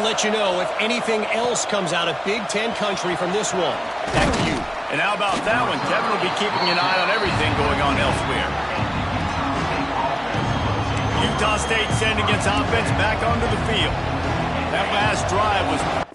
let you know if anything else comes out of Big Ten country from this one. Back to you. And how about that one? Kevin will be keeping an eye on everything going on elsewhere. Utah State sending its offense back onto the field. That last drive was...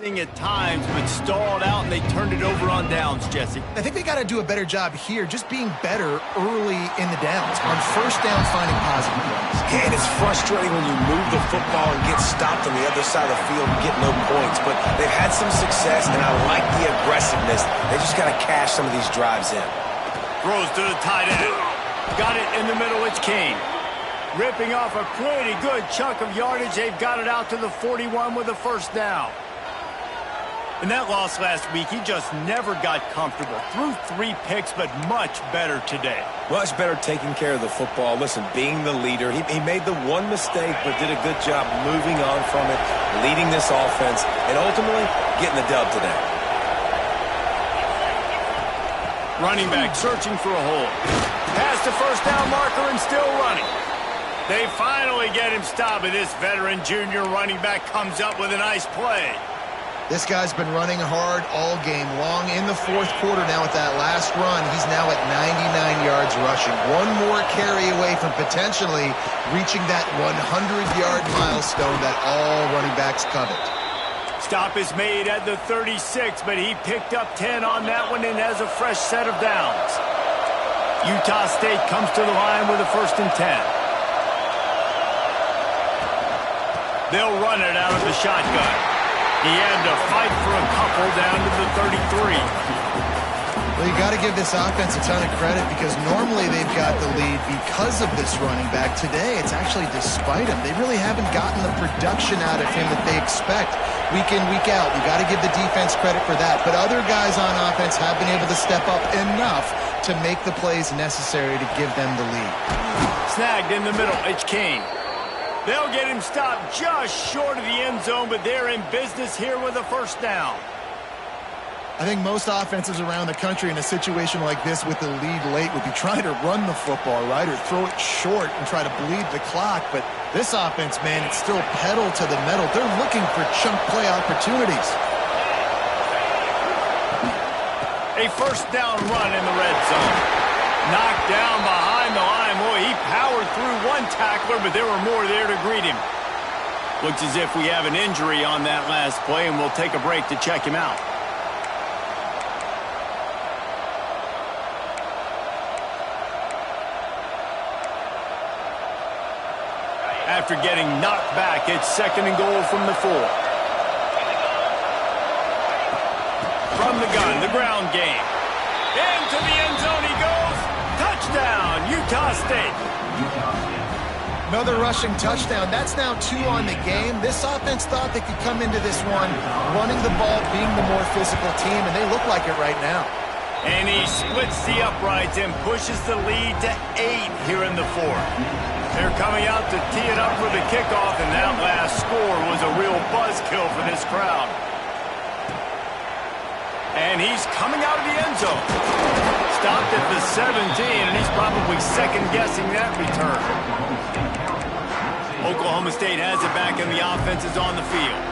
at times, but stalled out, and they turned it over on downs, Jesse. I think they got to do a better job here, just being better early in the downs. On first down, finding positive plays. And it's frustrating when you move the football and get stopped on the other side of the field and get no points. But they've had some success, and I like the aggressiveness. They just got to cash some of these drives in. Throws to the tight end. Got it in the middle. It's Kane. Ripping off a pretty good chunk of yardage. They've got it out to the 41 with a first down. In that loss last week, he just never got comfortable. Threw 3 picks, but much better today. Much better taking care of the football. Listen, being the leader, he made the one mistake, but did a good job moving on from it, leading this offense, and ultimately getting the dub today. Running back searching for a hole. Past the first down marker and still running. They finally get him stopped, and this veteran junior running back comes up with a nice play. This guy's been running hard all game long. In the fourth quarter now with that last run, he's now at 99 yards rushing. One more carry away from potentially reaching that 100-yard milestone that all running backs covet. Stop is made at the 36, but he picked up 10 on that one and has a fresh set of downs. Utah State comes to the line with a 1st and 10. They'll run it out of the shotgun. He had to fight for a couple down to the 33. Well, you got to give this offense a ton of credit because normally they've got the lead because of this running back. Today, it's actually despite him. They really haven't gotten the production out of him that they expect week in, week out. You got to give the defense credit for that. But other guys on offense have been able to step up enough to make the plays necessary to give them the lead. Snagged in the middle. It's King. They'll get him stopped just short of the end zone, but they're in business here with a 1st down. I think most offenses around the country in a situation like this with the lead late would be trying to run the football, right, or throw it short and try to bleed the clock. But this offense, man, it's still pedal to the metal. They're looking for chunk play opportunities. A 1st down run in the red zone. Knocked down behind the line. Boy, he powered through one tackler, but there were more there to greet him. Looks as if we have an injury on that last play, and we'll take a break to check him out. After getting knocked back, it's 2nd and goal from the 4. From the gun, the ground game. Into the end zone he goes. Touchdown, Utah State. Another rushing touchdown. That's now 2 on the game. This offense thought they could come into this one running the ball, being the more physical team, and they look like it right now. And he splits the uprights and pushes the lead to 8 here in the 4th. They're coming out to tee it up for the kickoff, and that last score was a real buzzkill for this crowd. And he's coming out of the end zone. Stopped at the 17, and he's probably second-guessing that return. Oklahoma State has it back, and the offense is on the field.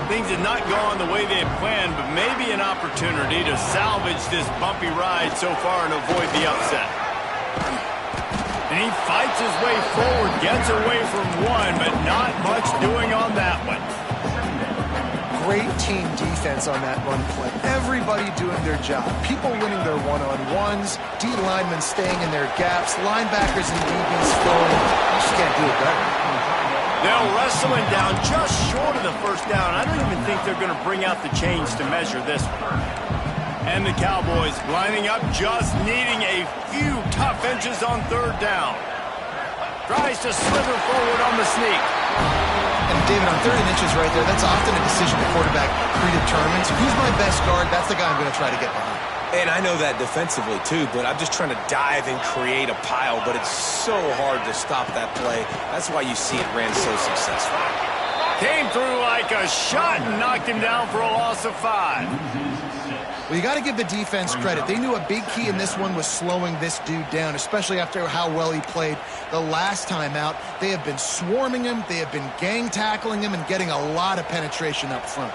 Things did not go on the way they had planned, but maybe an opportunity to salvage this bumpy ride so far and avoid the upset. And he fights his way forward, gets away from one, but not much doing on that one. Great team defense on that run play. Everybody doing their job. People winning their one-on-ones, D linemen staying in their gaps, linebackers and DBs flowing. You just can't do it better. They'll wrestle him down just short of the 1st down. I don't even think they're going to bring out the chains to measure this one. And the Cowboys lining up, just needing a few tough inches on 3rd down. Tries to slither forward on the sneak. And David, on 3rd and inches right there, that's often a decision the quarterback predetermines. Who's my best guard? That's the guy I'm going to try to get behind. And I know that defensively, too, but I'm just trying to dive and create a pile, but it's so hard to stop that play. That's why you see it ran so successful. Came through like a shot and knocked him down for a loss of 5. Well, you got to give the defense credit. They knew a big key in this one was slowing this dude down, especially after how well he played the last time out. They have been swarming him. They have been gang tackling him and getting a lot of penetration up front.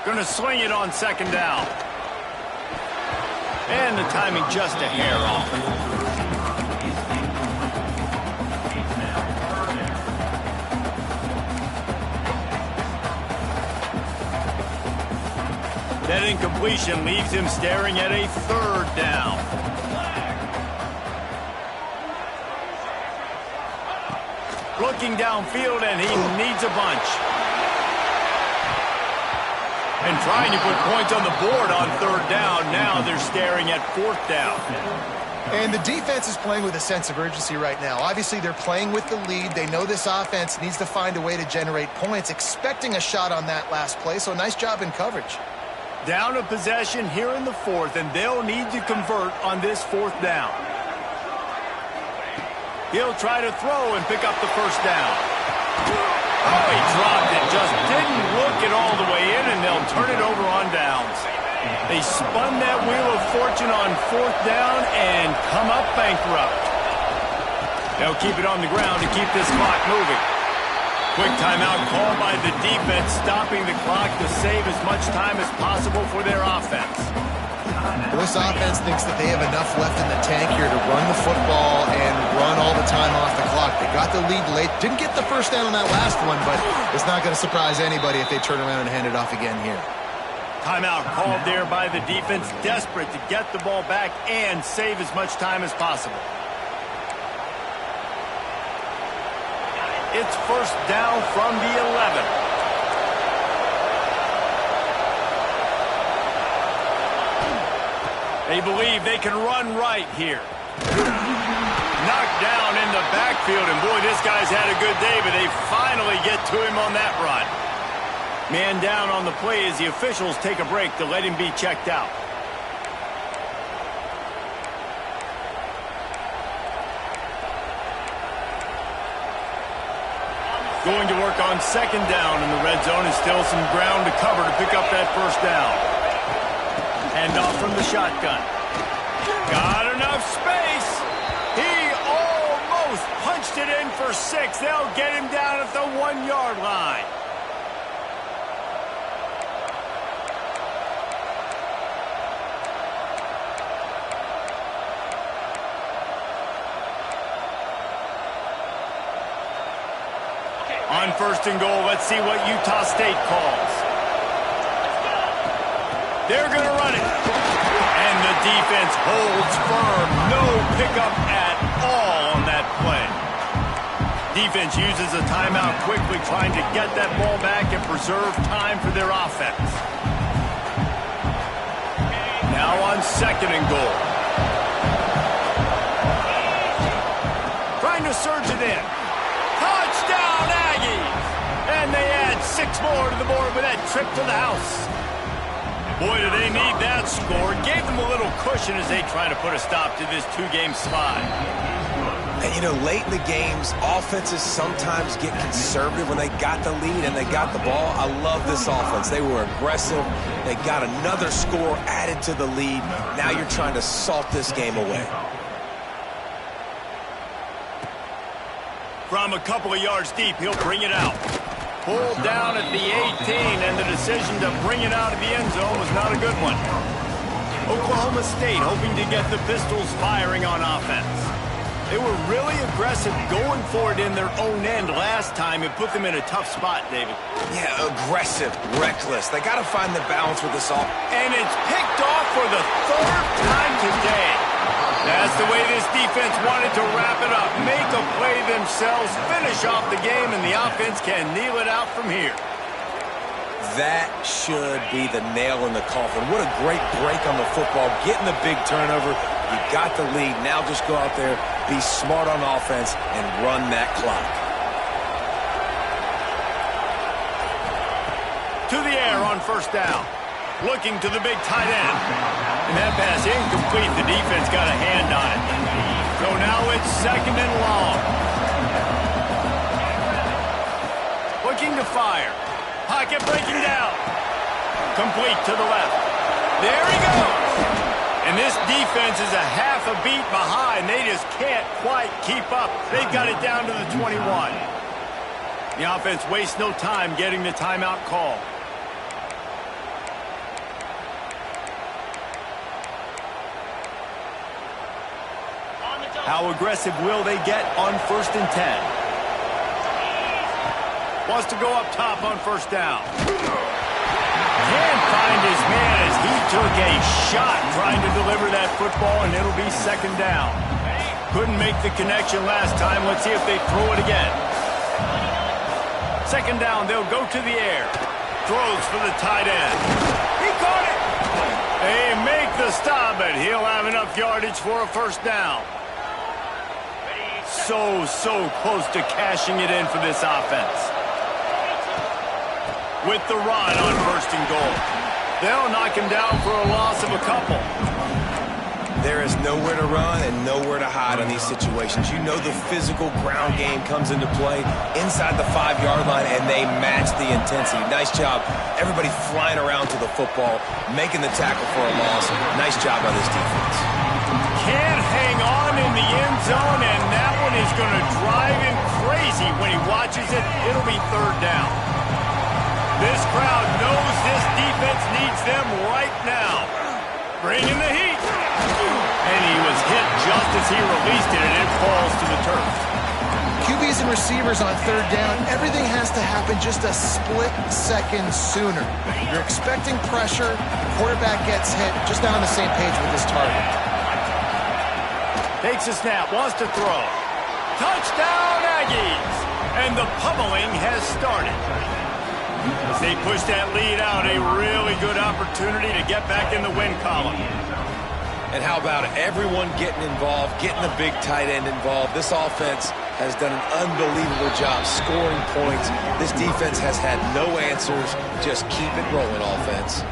Going to swing it on 2nd down. And the timing just a hair off. That incompletion leaves him staring at a 3rd down. Looking downfield, and he needs a bunch. And trying to put points on the board on 3rd down. Now they're staring at 4th down. And the defense is playing with a sense of urgency right now. Obviously, they're playing with the lead. They know this offense needs to find a way to generate points, expecting a shot on that last play. So nice job in coverage. Down a possession here in the 4th, and they'll need to convert on this 4th down. He'll try to throw and pick up the 1st down. Oh, he dropped it. Just didn't look it all the way in, and they'll turn it over on downs. They spun that wheel of fortune on 4th down and come up bankrupt. They'll keep it on the ground to keep this clock moving. Quick timeout called by the defense, stopping the clock to save as much time as possible for their offense. Well, this offense thinks that they have enough left in the tank here to run the football and run all the time off the clock. They got the lead late. Didn't get the first down on that last one, but it's not going to surprise anybody if they turn around and hand it off again here. Timeout called there by the defense, desperate to get the ball back and save as much time as possible. It's first down from the 11. They believe they can run right here. Knocked down in the backfield, and boy, this guy's had a good day, but they finally get to him on that run. Man down on the play as the officials take a break to let him be checked out. Going to work on second down in the red zone, and still some ground to cover to pick up that first down. Hand off from the shotgun. Got enough space. He almost punched it in for 6. They'll get him down at the 1-yard line. On first and goal, let's see what Utah State calls. They're going to run it. And the defense holds firm. No pickup at all on that play. Defense uses a timeout quickly, trying to get that ball back and preserve time for their offense. Now on second and goal. Trying to surge it in. Touchdown, Aggies! And they add 6 more to the board with that trip to the house. Boy, do they need that score. Gave them a little cushion as they try to put a stop to this 2-game slide. And, you know, late in the games, offenses sometimes get conservative when they got the lead and they got the ball. I love this offense. They were aggressive. They got another score added to the lead. Now you're trying to salt this game away. From a couple of yards deep, he'll bring it out. Pulled down at the 18, and the decision to bring it out of the end zone was not a good one. Oklahoma State hoping to get the Pistols firing on offense. They were really aggressive going for it in their own end last time. It put them in a tough spot, David. Yeah, aggressive, reckless. They got to find the balance with this all. And it's picked off for the 3rd time today. That's the way this defense wanted to wrap it up. Make a play themselves, finish off the game, and the offense can kneel it out from here. That should be the nail in the coffin. What a great break on the football. Getting the big turnover. You got the lead. Now just go out there, be smart on offense, and run that clock. To the air on first down. Looking to the big tight end. And that pass incomplete. The defense got a hand on it. So now it's second and long. Looking to fire. Pocket breaking down. Complete to the left. There he goes. And this defense is a half a beat behind. They just can't quite keep up. They've got it down to the 21. The offense wastes no time getting the timeout call. How aggressive will they get on first and 10? Wants to go up top on first down. Can't find his man as he took a shot trying to deliver that football, and it'll be second down. Couldn't make the connection last time. Let's see if they throw it again. Second down, they'll go to the air. Throws for the tight end. He caught it! They make the stop, but he'll have enough yardage for a first down. So close to cashing it in for this offense. With the run on first and goal. They'll knock him down for a loss of a couple. There is nowhere to run and nowhere to hide on these situations. You know the physical ground game comes into play inside the 5-yard line, and they match the intensity. Nice job. Everybody flying around to the football, making the tackle for a loss. Nice job by this defense. Can't hang on in the end zone, and that one is going to drive him crazy when he watches it. It'll be third down. This crowd knows this defense needs them right now. Bringing the heat. And he was hit just as he released it, and it falls to the turf. QBs and receivers on third down, everything has to happen just a split second sooner. You're expecting pressure, the quarterback gets hit, just not on the same page with his target. Takes a snap, wants to throw. Touchdown, Aggies! And the pummeling has started. As they push that lead out, a really good opportunity to get back in the win column. And how about it? Everyone getting involved, getting the big tight end involved. This offense has done an unbelievable job scoring points. This defense has had no answers. Just keep it rolling, offense.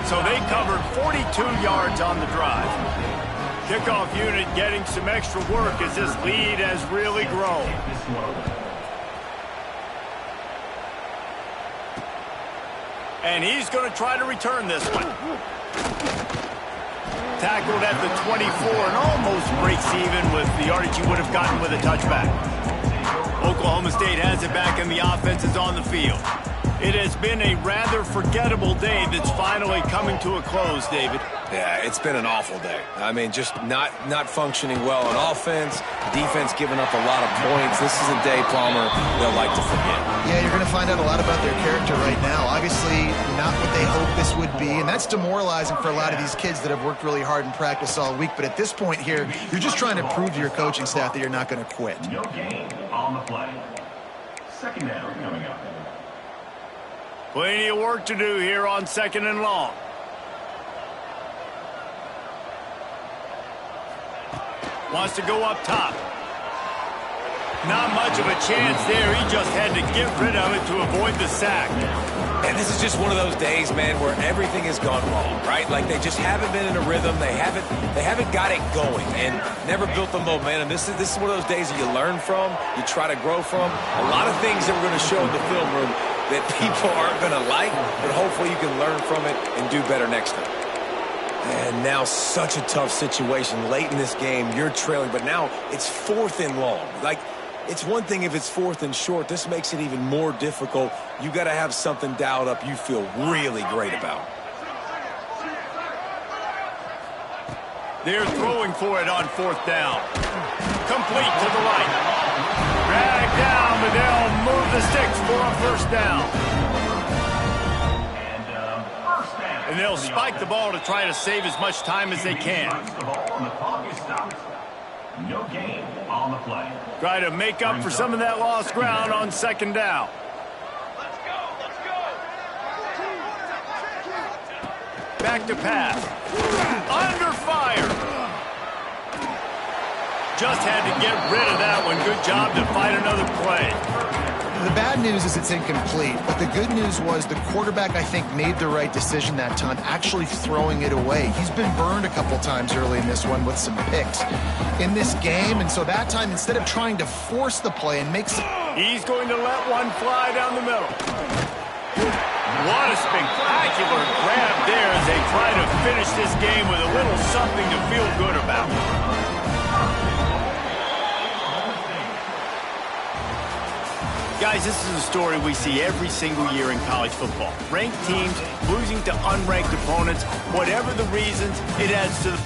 So they covered 42 yards on the drive. Kickoff unit getting some extra work as this lead has really grown. And he's going to try to return this one. Tackled at the 24 and almost breaks even with the yardage he would have gotten with a touchback. Oklahoma State has it back and the offense is on the field. It has been a rather forgettable day that's finally coming to a close, David. Yeah, it's been an awful day. I mean, just not functioning well on offense. Defense giving up a lot of points. This is a day, Palmer, they'll like to forget. Yeah, you're going to find out a lot about their character right now. Obviously, not what they hoped this would be, and that's demoralizing for a lot of these kids that have worked really hard in practice all week. But at this point here, you're just trying to prove to your coaching staff that you're not going to quit. No gain on the play. Second down coming up. Plenty of work to do here on second and long. Wants to go up top. Not much of a chance there. He just had to get rid of it to avoid the sack. And this is just one of those days, man, where everything has gone wrong, right? Like they just haven't been in a rhythm. They haven't got it going and never built the momentum. This is one of those days that you learn from, you try to grow from. A lot of things that we're going to show in the film room that people aren't going to like, but hopefully you can learn from it and do better next time. And now such a tough situation. Late in this game, you're trailing, but now it's 4th and long. Like, it's one thing if it's 4th and short. This makes it even more difficult. You got to have something dialed up you feel really great about. They're throwing for it on 4th down. Complete to the right. Dragged down, but they'll move the sticks for a first down. And they'll spike the ball to try to save as much time as they can. No gain on the play. Try to make up for some of that lost ground on second down. Back to pass. Under fire. Just had to get rid of that one. Good job to fight another play. The bad news is it's incomplete, but the good news was the quarterback, I think, made the right decision that time, actually throwing it away. He's been burned a couple times early in this one with some picks in this game, and so that time, instead of trying to force the play and make some... He's going to let one fly down the middle. What a spectacular grab there as they try to finish this game with a little something to feel good about. Guys, this is a story we see every single year in college football. Ranked teams losing to unranked opponents. Whatever the reasons, it adds to the